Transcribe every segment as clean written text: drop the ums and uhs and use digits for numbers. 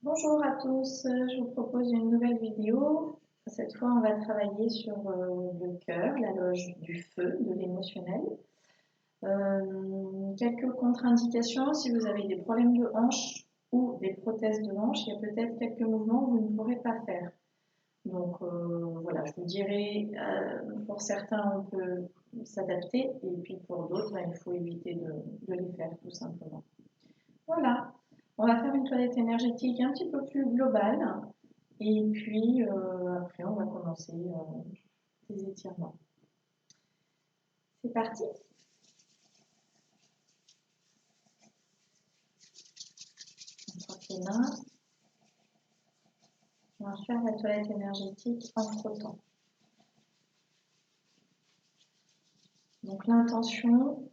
Bonjour à tous, je vous propose une nouvelle vidéo. Cette fois, on va travailler sur le cœur, la loge du feu, de l'émotionnel. Quelques contre-indications, si vous avez des problèmes de hanche ou des prothèses de hanche, il y a peut-être quelques mouvements que vous ne pourrez pas faire. Donc voilà, je vous dirai, pour certains, on peut s'adapter, et puis pour d'autres, il faut éviter de les faire tout simplement. Voilà, on va faire une toilette énergétique un petit peu plus globale. Et puis après, on va commencer les étirements. C'est parti. On frotte les mains. On va faire la toilette énergétique en frottant. Donc l'intention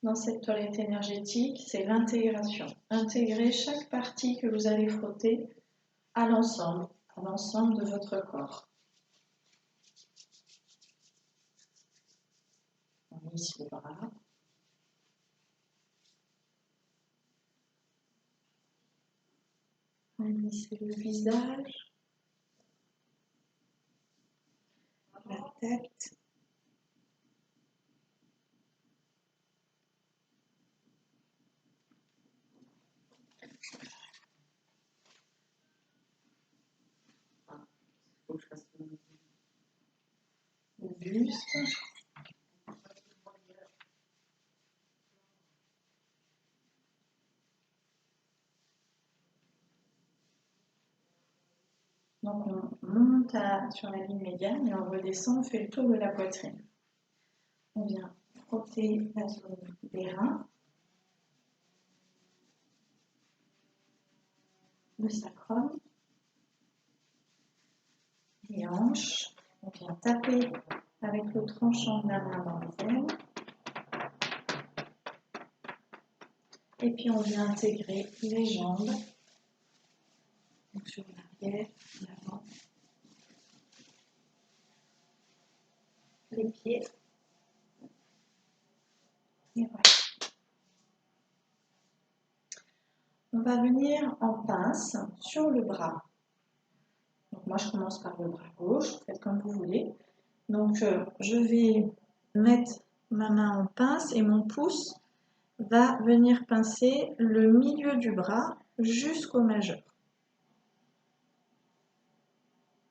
dans cette toilette énergétique, c'est l'intégration. Intégrer chaque partie que vous allez frotter à l'ensemble de votre corps. On lisse les bras. On lisse le visage, la tête. Le buste. Donc on monte sur la ligne médiane et on redescend, on fait le tour de la poitrine. On vient frotter la zone des reins, le sacrum, les hanches. On vient taper avec le tranchant de la main dans les ailes. Et puis on vient intégrer les jambes, donc sur l'arrière, l'avant, les pieds. Et voilà. On va venir en pince sur le bras. Donc moi je commence par le bras gauche, faites comme vous voulez. Donc je vais mettre ma main en pince et mon pouce va venir pincer le milieu du bras jusqu'au majeur.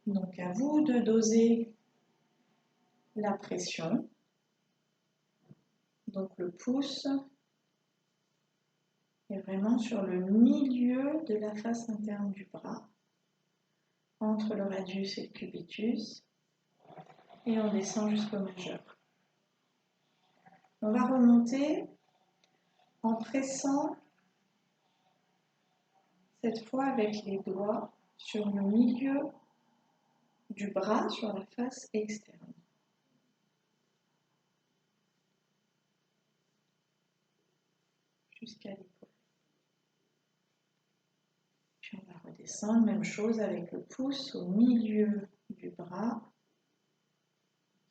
Donc à vous de doser la pression. Donc le pouce est vraiment sur le milieu de la face interne du bras, entre le radius et le cubitus, et on descend jusqu'au majeur. On va remonter en pressant cette fois avec les doigts sur le milieu du bras, sur la face externe. Jusqu'à l'épaule. Puis on va redescendre, même chose avec le pouce au milieu du bras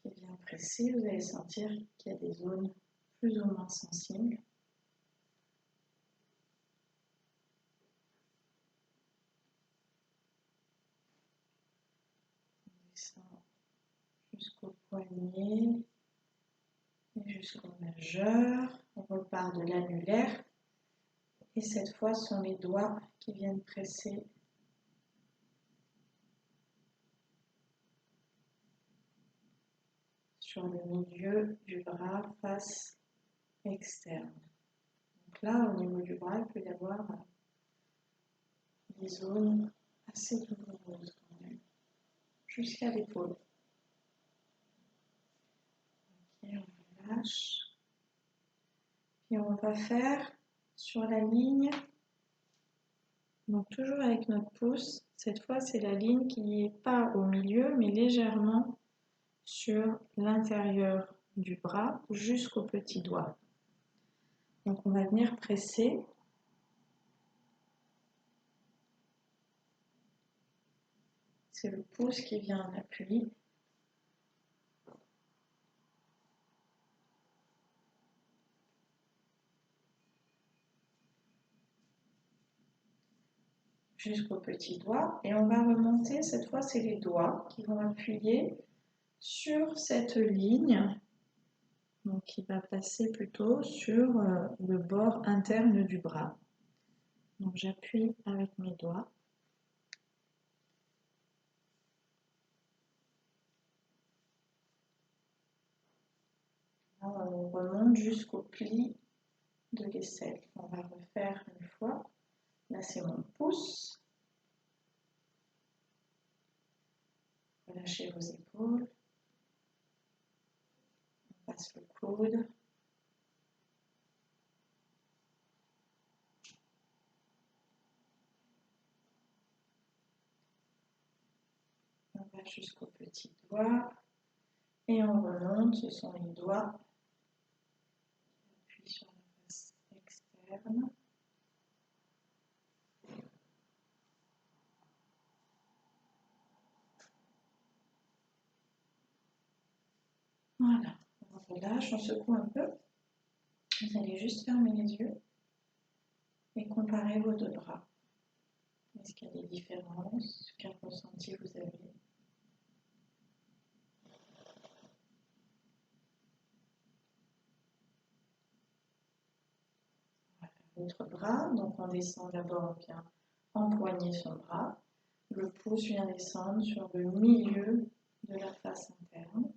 qui vient presser. Vous allez sentir qu'il y a des zones plus ou moins sensibles. On descend jusqu'au poignet et jusqu'au majeur. On repart de l'annulaire. Et cette fois, ce sont les doigts qui viennent presser sur le milieu du bras, face externe. Donc là, au niveau du bras, il peut y avoir des zones assez douloureuses quand même, jusqu'à l'épaule. Ok, on relâche. Puis on va faire sur la ligne, donc toujours avec notre pouce, cette fois c'est la ligne qui n'est pas au milieu, mais légèrement sur l'intérieur du bras jusqu'au petit doigt. Donc on va venir presser. C'est le pouce qui vient en appui. jusqu'au petit doigt et on va remonter, cette fois c'est les doigts qui vont appuyer sur cette ligne, donc qui va passer plutôt sur le bord interne du bras. Donc j'appuie avec mes doigts. On remonte jusqu'au pli de l'aisselle. On va refaire une fois. Là c'est mon pouce. Relâchez vos épaules. On passe le coude. On va jusqu'au petit doigt. Et on remonte, ce sont les doigts. Puis sur la face externe. Voilà, on relâche, on secoue un peu. Vous allez juste fermer les yeux et comparer vos deux bras. Est-ce qu'il y a des différences? Quel ressenti vous avez? Voilà, l'autre bras, donc on descend d'abord bien empoigner son bras. Le pouce vient descendre sur le milieu de la face interne.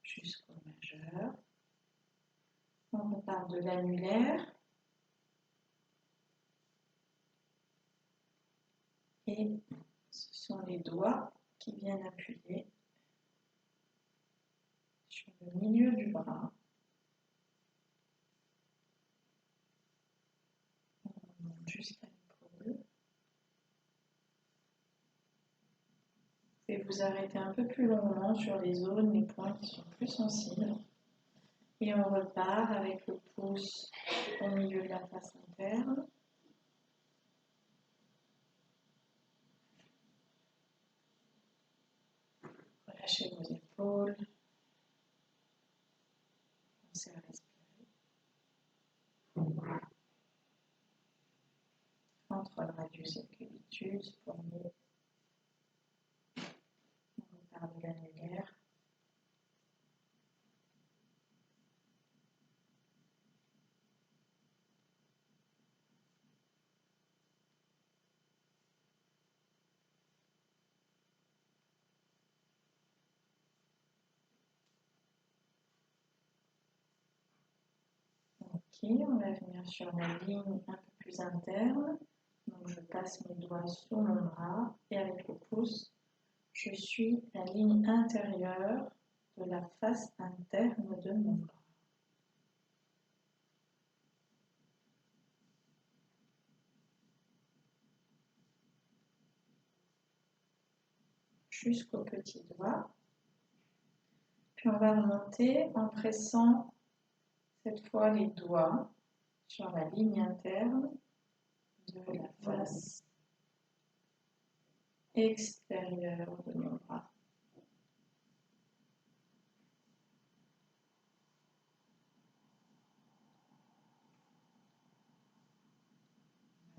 Jusqu'au majeur. On repart de l'annulaire. Et ce sont les doigts qui viennent appuyer sur le milieu du bras. On remonte jusqu'à l'épaule. Vous pouvez vous arrêter un peu plus longuement sur les zones, les points qui sont plus sensibles. Et on repart avec le pouce au milieu de la face interne. Relâchez vos épaules. Commencez à respirer. Entre le radius et le cubitus, poignet. On repart de l'annulaire. Ok, on va venir sur la ligne un peu plus interne. Donc je passe mes doigts sur mon bras et avec le pouce, je suis la ligne intérieure de la face interne de mon bras. Jusqu'au petit doigt. Puis on va remonter en pressant cette fois les doigts sur la ligne interne de la face extérieure de mon bras.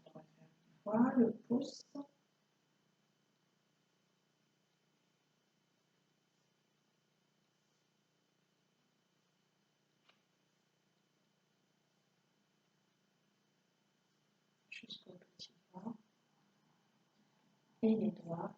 On va refaire une fois le pouce. Jusqu'au petit doigt et les doigts.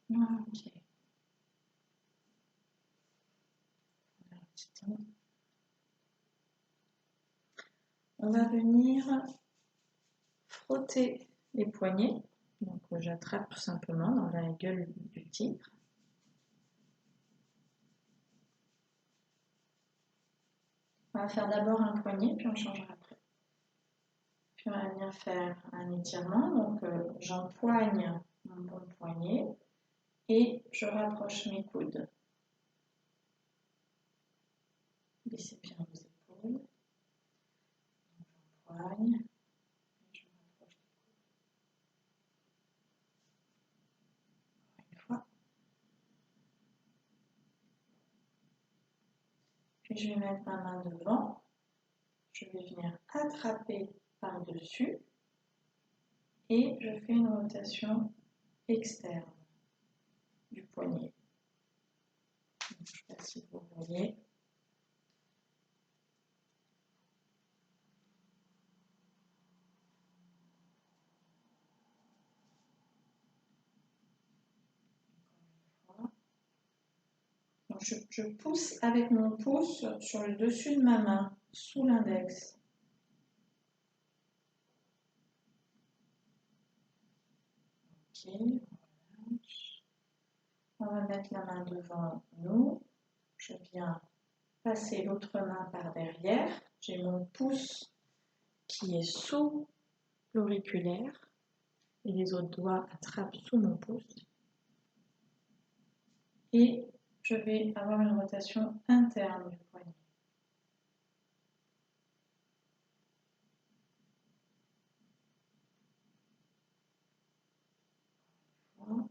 Ok. On va venir frotter les poignets. Donc j'attrape tout simplement dans la gueule du tigre. On va faire d'abord un poignet, puis on changera après. Puis Puis on va venir faire un étirement, donc j'empoigne mon bon poignet et je rapproche mes coudes. Baissez bien vos épaules. J'empoigne. Je rapproche les coudes. Encore une fois. Puis je vais mettre ma main devant. Je vais venir attraper par-dessus. Et je fais une rotation externe du poignet. Je ne sais pas si vous voyez. Donc je pousse avec mon pouce sur le dessus de ma main, sous l'index. Ok, on va mettre la main devant nous. Je viens passer l'autre main par derrière. J'ai mon pouce qui est sous l'auriculaire et les autres doigts attrapent sous mon pouce. Et je vais avoir une rotation interne du poignet. Voilà.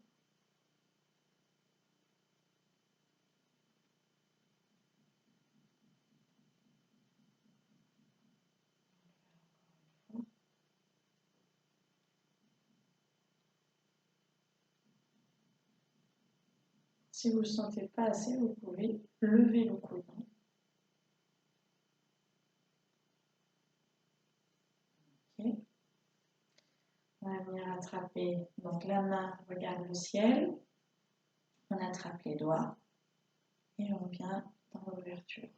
Si vous ne le sentez pas assez, vous pouvez lever le coude. Okay. On va venir attraper, donc la main regarde le ciel, on attrape les doigts et on vient dans l'ouverture.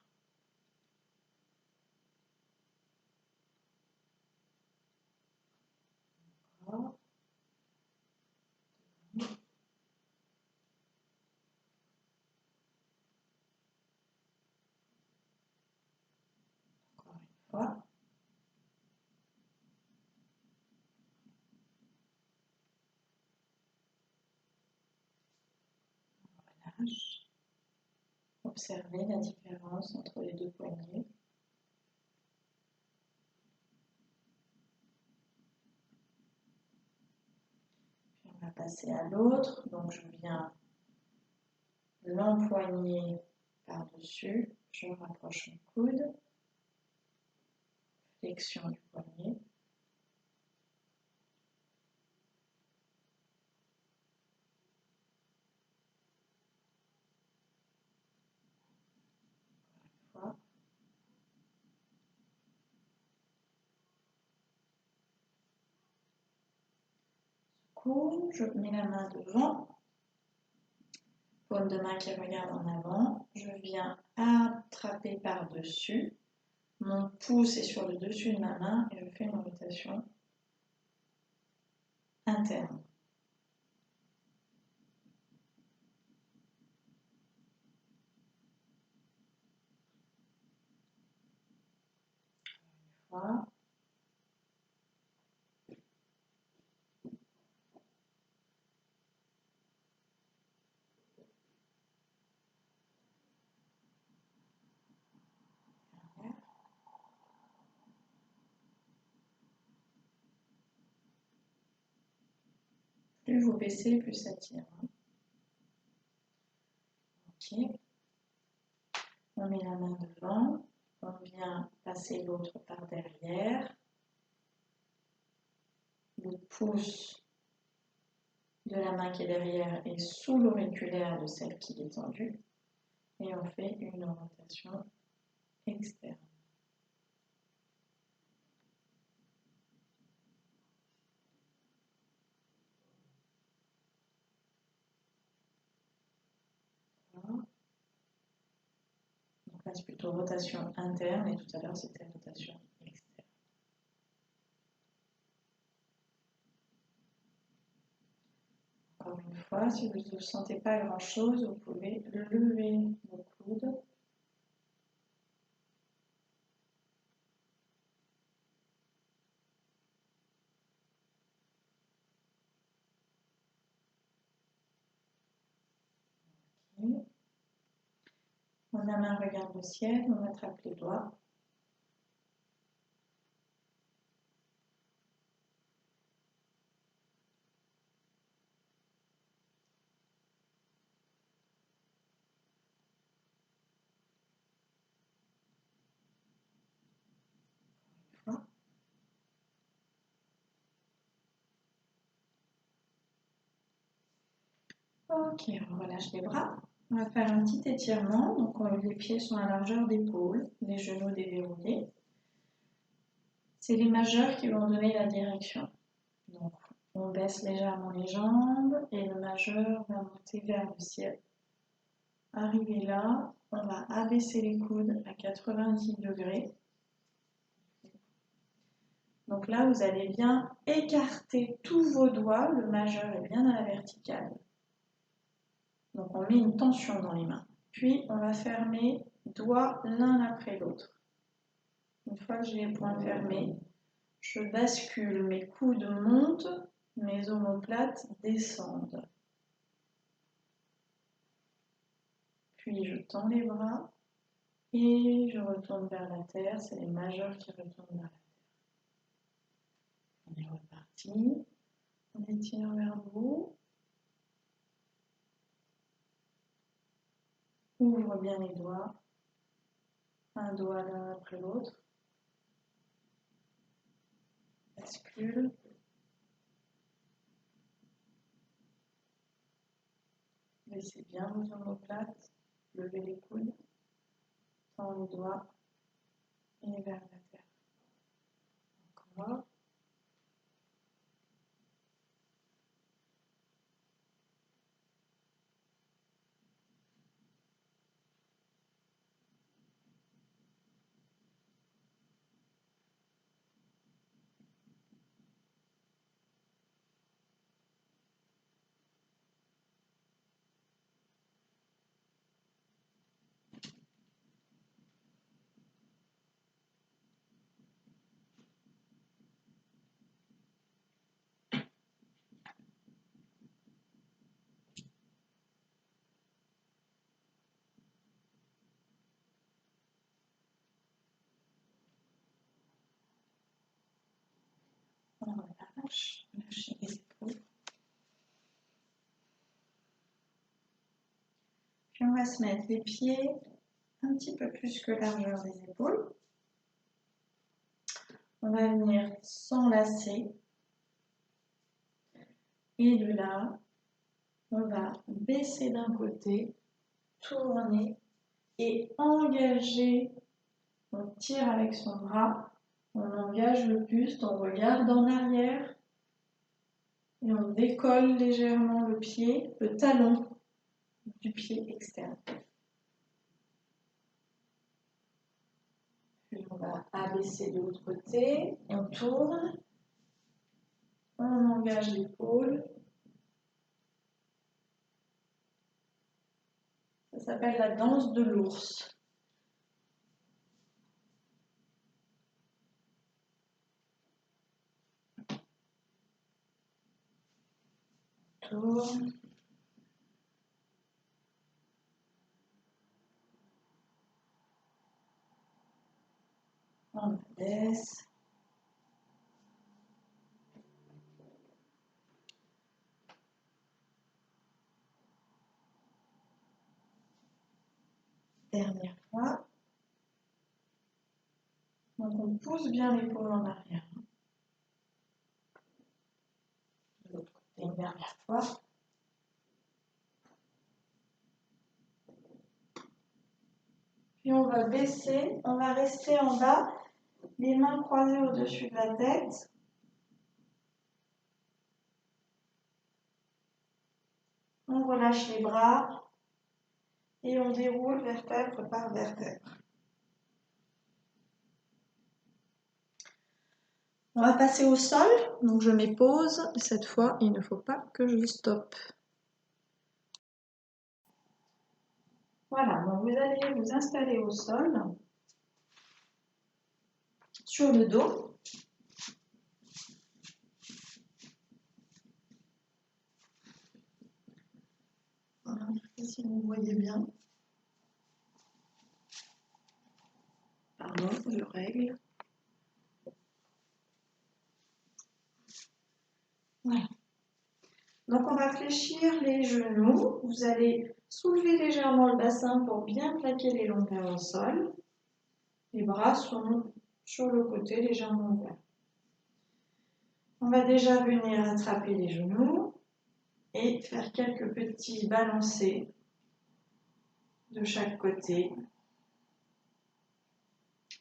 Encore. Encore une fois. On relâche. Observez la différence entre les deux poignets. Puis on va passer à l'autre. Donc je viens l'empoigner par-dessus. Je rapproche mon coude. Flexion du poignet. Je mets la main devant, paume de main qui regarde en avant, je viens attraper par-dessus, mon pouce est sur le dessus de ma main et je fais une rotation interne. Une fois. Plus vous baissez, plus ça tire. Ok. On met la main devant, on vient passer l'autre par derrière. Le pouce de la main qui est derrière est sous l'auriculaire de celle qui est tendue. Et on fait une rotation externe. Donc là, c'est plutôt rotation interne et tout à l'heure, c'était rotation externe. Encore une fois, si vous ne sentez pas grand-chose, vous pouvez lever vos coudes. La main regarde le ciel, on attrape les doigts. Ok, on relâche les bras. On va faire un petit étirement. Donc les pieds sont à largeur d'épaule, les genoux déverrouillés. C'est les majeurs qui vont donner la direction. Donc on baisse légèrement les jambes et le majeur va monter vers le ciel. Arrivé là, on va abaisser les coudes à 90 degrés. Donc là, vous allez bien écarter tous vos doigts. Le majeur est bien à la verticale. Donc on met une tension dans les mains. Puis on va fermer doigts l'un après l'autre. Une fois que j'ai les poings fermés, je bascule, mes coudes montent, mes omoplates descendent. Puis je tends les bras et je retourne vers la terre. C'est les majeurs qui retournent vers la terre. On est reparti. On étire vers vous. Ouvre bien les doigts. Un doigt l'un après l'autre. Bascule. Laissez bien vos omoplates. Levez les coudes. Tends les doigts. Et vers la terre. Encore. On relâche, lâchez les épaules. Puis on va se mettre les pieds un petit peu plus que largeur des épaules. On va venir s'enlacer. Et de là, on va baisser d'un côté, tourner et engager. On tire avec son bras, on engage le buste, on regarde en arrière et on décolle légèrement le pied, le talon du pied externe. Puis on va abaisser de l'autre côté, on tourne, on engage l'épaule. Ça s'appelle la danse de l'ours. Tourne. On baisse. Dernière fois. Donc on pousse bien l'épaule en arrière. De l'autre côté, une dernière fois. Puis on va baisser, on va rester en bas, les mains croisées au-dessus de la tête. On relâche les bras et on déroule vertèbre par vertèbre. On va passer au sol, donc je mets pause. Cette fois, il ne faut pas que je stoppe. Voilà, donc vous allez vous installer au sol, sur le dos. Voilà, si vous voyez bien. je règle. Voilà. Donc on va fléchir les genoux. Vous allez soulever légèrement le bassin pour bien plaquer les longueurs au sol. Les bras sont sur le côté légèrement ouverts. On va déjà venir attraper les genoux et faire quelques petits balancés de chaque côté.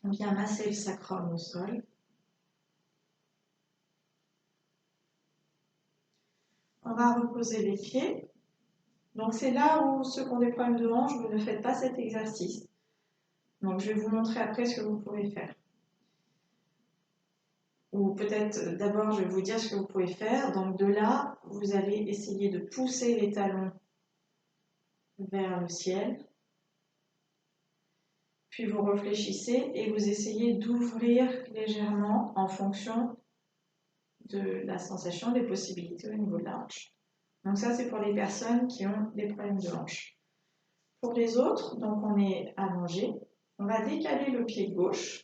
On vient masser le sacrum au sol. On va reposer les pieds. Donc c'est là où ceux qui ont des problèmes de hanche, vous ne faites pas cet exercice. Donc je vais vous montrer après ce que vous pouvez faire. Ou peut-être d'abord je vais vous dire ce que vous pouvez faire. Donc de là, vous allez essayer de pousser les talons vers le ciel. Puis vous réfléchissez et vous essayez d'ouvrir légèrement en fonction de la sensation, des possibilités au niveau de la hanche. Donc ça c'est pour les personnes qui ont des problèmes de hanche. Pour les autres, donc on est allongé, on va décaler le pied gauche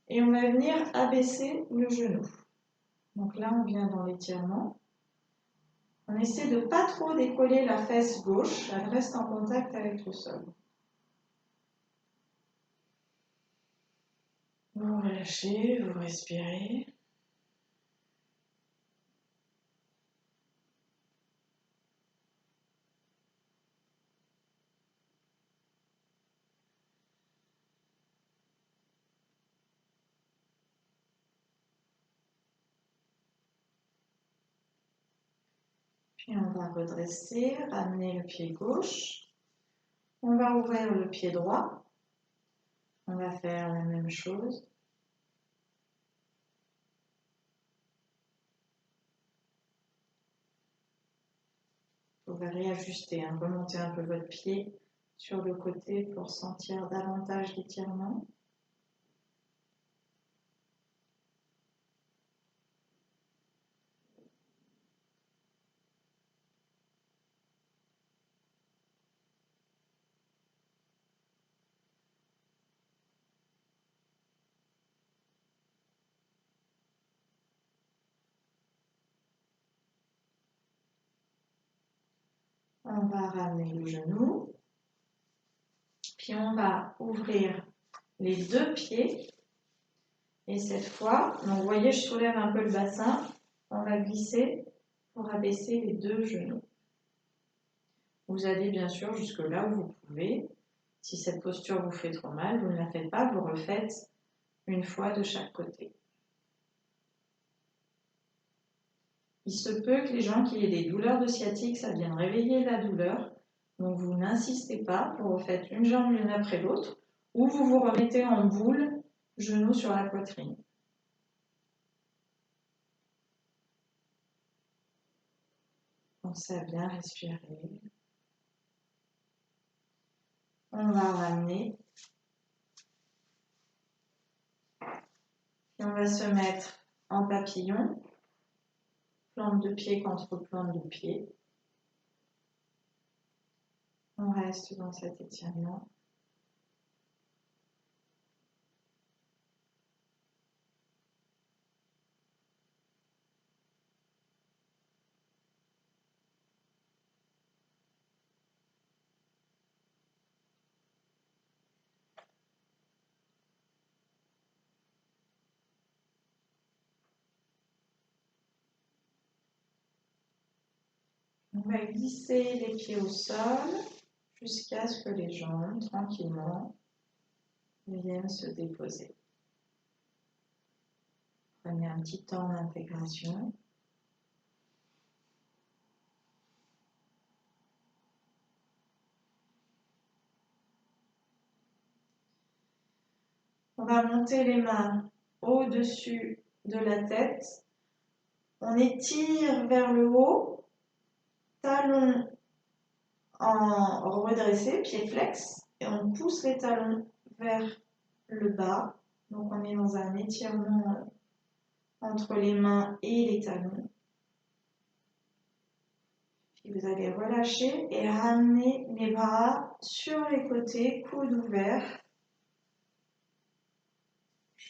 et on va venir abaisser le genou. Donc là on vient dans l'étirement. On essaie de ne pas trop décoller la fesse gauche, elle reste en contact avec le sol. Vous relâchez, vous respirez. Puis on va redresser, ramener le pied gauche. On va ouvrir le pied droit. On va faire la même chose. Vous pouvez réajuster, remonter un peu votre pied sur le côté pour sentir davantage l'étirement. On va ramener le genou, puis on va ouvrir les deux pieds. Et cette fois, donc vous voyez, je soulève un peu le bassin, on va glisser pour abaisser les deux genoux. Vous allez bien sûr jusque là où vous pouvez. Si cette posture vous fait trop mal, vous ne la faites pas, vous refaites une fois de chaque côté. Il se peut que les gens qui aient des douleurs de sciatique, ça vienne réveiller la douleur. Donc vous n'insistez pas, vous refaites une jambe l'une après l'autre, ou vous vous remettez en boule, genoux sur la poitrine. Pensez à bien respirer. On va ramener. Et on va se mettre en papillon, plante de pied contre plante de pied. On reste dans cet étirement. On va glisser les pieds au sol jusqu'à ce que les jambes, tranquillement, viennent se déposer. Prenez un petit temps d'intégration. On va monter les mains au-dessus de la tête. On étire vers le haut, talons en redressé, pied flex, et on pousse les talons vers le bas. Donc on est dans un étirement entre les mains et les talons. Puis vous allez relâcher et ramener les bras sur les côtés, coudes ouverts.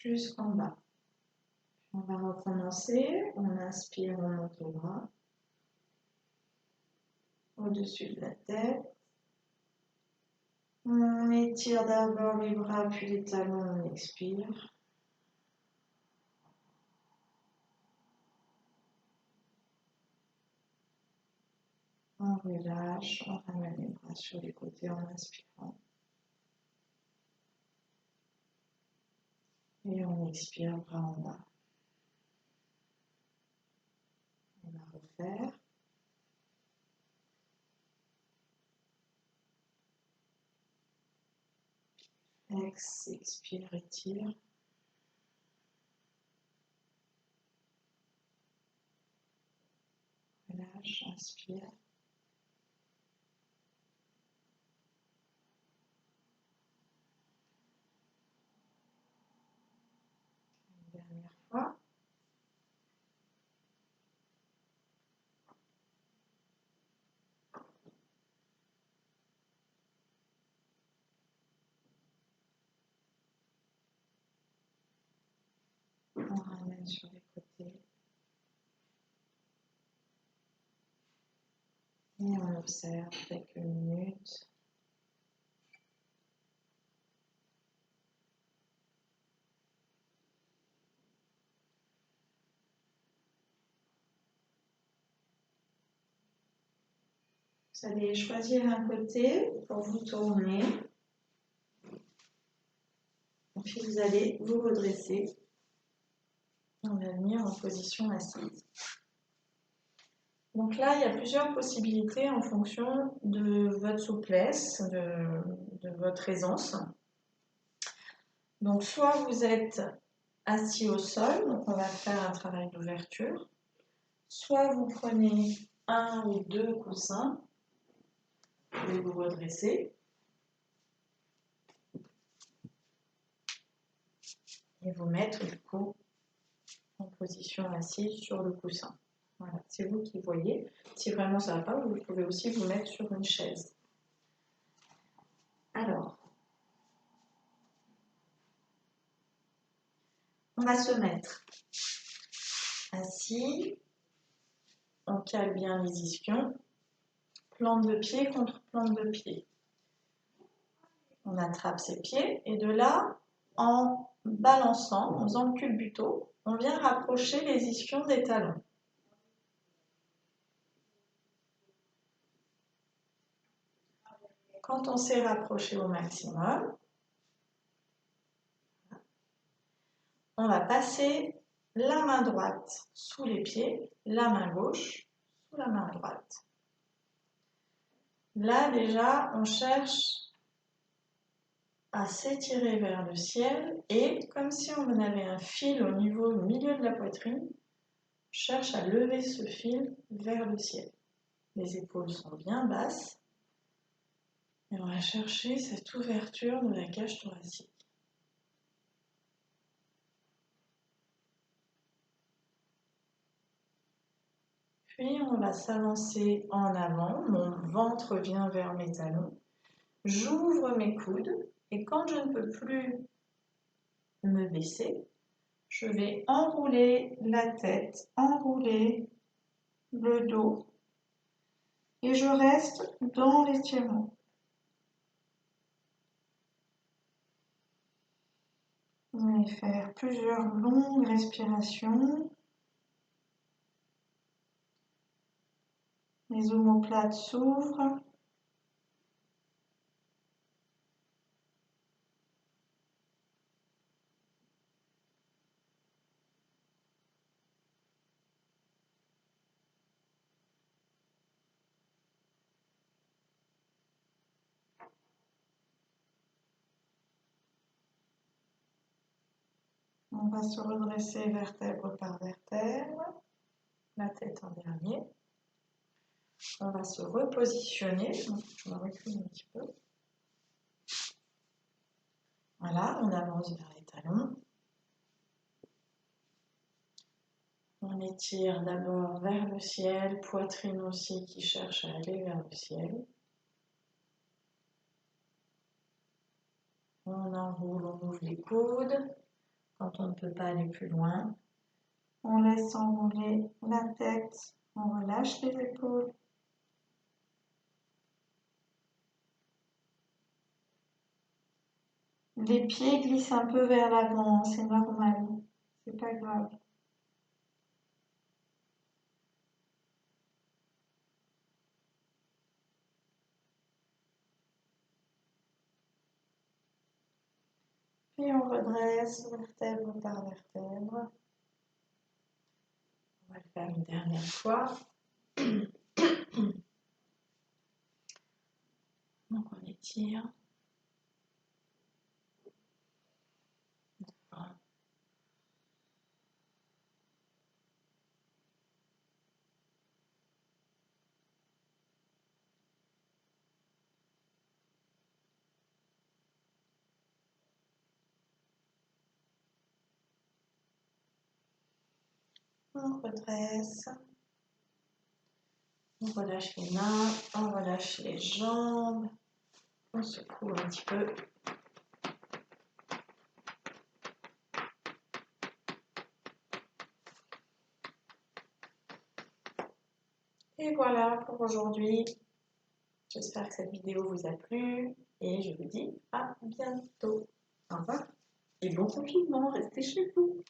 jusqu'en bas. On va recommencer. On inspire, on monte au bras, au-dessus de la tête. On étire d'abord les bras, puis les talons, on expire. On relâche, on ramène les bras sur les côtés en inspirant. Et on expire, bras en bas. On va refaire. Expire, étire. Relâche, inspire. Une dernière fois. On ramène sur les côtés. Et on observe quelques minutes. Vous allez choisir un côté pour vous tourner. Et puis vous allez vous redresser. On va venir en position assise. Donc là, il y a plusieurs possibilités en fonction de votre souplesse, de votre aisance. Donc soit vous êtes assis au sol, donc on va faire un travail d'ouverture. Soit vous prenez un ou deux coussins et vous redressez. Et vous mettre du coup en position assise sur le coussin. Voilà, c'est vous qui voyez. Si vraiment ça ne va pas, vous pouvez aussi vous mettre sur une chaise. Alors, on va se mettre assis, on cale bien les ischions, plante de pied contre plante de pied. On attrape ses pieds et de là, en balançant, en faisant le culbuto, on vient rapprocher les ischions des talons. Quand on s'est rapproché au maximum, on va passer la main droite sous les pieds, la main gauche sous la main droite. Là déjà, on cherche à s'étirer vers le ciel et comme si on avait un fil au milieu de la poitrine, on cherche à lever ce fil vers le ciel. Les épaules sont bien basses et on va chercher cette ouverture de la cage thoracique. Puis on va s'avancer en avant, mon ventre vient vers mes talons, j'ouvre mes coudes et quand je ne peux plus me baisser, je vais enrouler la tête, enrouler le dos et je reste dans l'étirement. Vous allez faire plusieurs longues respirations. Les omoplates s'ouvrent. On va se redresser vertèbre par vertèbre, la tête en dernier. On va se repositionner. Je me recule un petit peu. Voilà, on avance vers les talons. On étire d'abord vers le ciel, poitrine aussi qui cherche à aller vers le ciel. On enroule, on ouvre les coudes. quand on ne peut pas aller plus loin. On laisse enrouler la tête, on relâche les épaules. Les pieds glissent un peu vers l'avant, c'est normal, c'est pas grave. Puis on redresse vertèbre par vertèbre. On va le faire une dernière fois. Donc on étire. Voilà. On redresse. On relâche les mains, on relâche les jambes. On secoue un petit peu. Et voilà pour aujourd'hui. J'espère que cette vidéo vous a plu et je vous dis à bientôt. Au revoir et bon confinement, restez chez vous.